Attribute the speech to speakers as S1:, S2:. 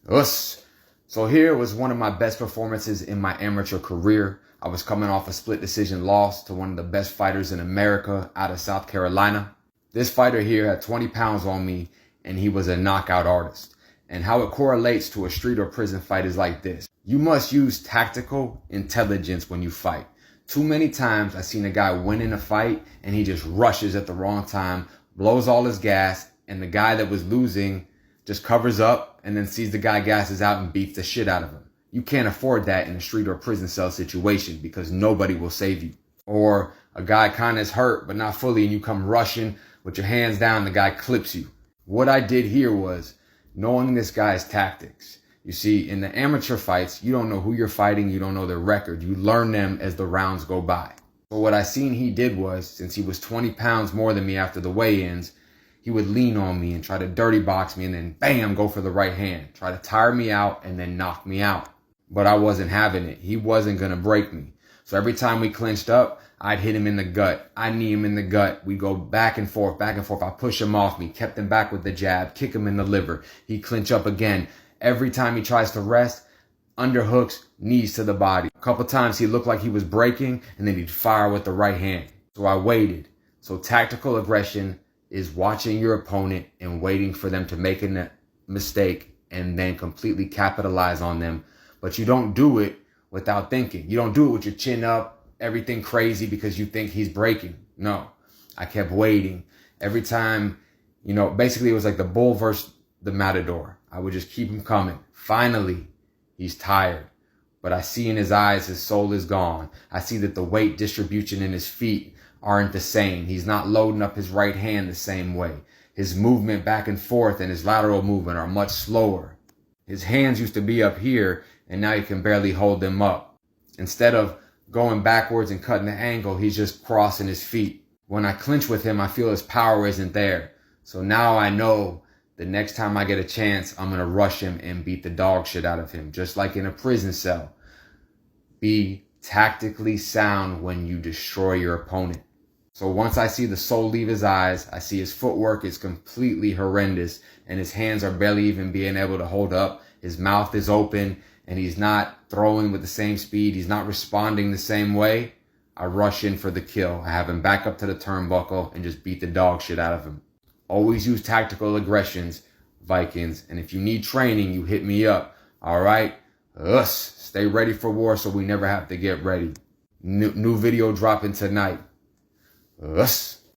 S1: Us. So here was one of my best performances in my amateur career. I was coming off a split decision loss to one of the best fighters in America out of South Carolina. This fighter here had 20 pounds on me, and he was a knockout artist. And how it correlates to a street or prison fight is like this. You must use tactical intelligence when you fight. Too many times I've seen a guy win in a fight and he just rushes at the wrong time, blows all his gas, and the guy that was losing just covers up and then sees the guy gasses out and beats the shit out of him. You can't afford that in a street or prison cell situation because nobody will save you. Or a guy kind of is hurt but not fully and you come rushing with your hands down, the guy clips you. What I did here was knowing this guy's tactics. You see, in the amateur fights, you don't know who you're fighting. You don't know their record. You learn them as the rounds go by. So what I seen he did was, since he was 20 pounds more than me after the weigh-ins, he would lean on me and try to dirty box me and then bam, go for the right hand. Try to tire me out and then knock me out. But I wasn't having it. He wasn't going to break me. So every time we clinched up, I'd hit him in the gut. I'd knee him in the gut. We'd go back and forth, back and forth. I push him off me, kept him back with the jab, kick him in the liver. He'd clinch up again. Every time he tries to rest, underhooks, knees to the body. A couple times he looked like he was breaking and then he'd fire with the right hand. So I waited. So tactical aggression is watching your opponent and waiting for them to make a mistake and then completely capitalize on them. But you don't do it without thinking. You don't do it with your chin up, everything crazy because you think he's breaking. No, I kept waiting. Every time, basically it was like the bull versus the matador. I would just keep him coming. Finally, he's tired. But I see in his eyes his soul is gone. I see that the weight distribution in his feet aren't the same. He's not loading up his right hand the same way. His movement back and forth and his lateral movement are much slower. His hands used to be up here and now he can barely hold them up. Instead of going backwards and cutting the angle, he's just crossing his feet. When I clinch with him, I feel his power isn't there. So now I know the next time I get a chance, I'm going to rush him and beat the dog shit out of him, just like in a prison cell. Be tactically sound when you destroy your opponent. So once I see the soul leave his eyes, I see his footwork is completely horrendous and his hands are barely even being able to hold up. His mouth is open and he's not throwing with the same speed. He's not responding the same way. I rush in for the kill. I have him back up to the turnbuckle and just beat the dog shit out of him. Always use tactical aggressions, Vikings. And if you need training, you hit me up. All right? Stay ready for war so we never have to get ready. New video dropping tonight.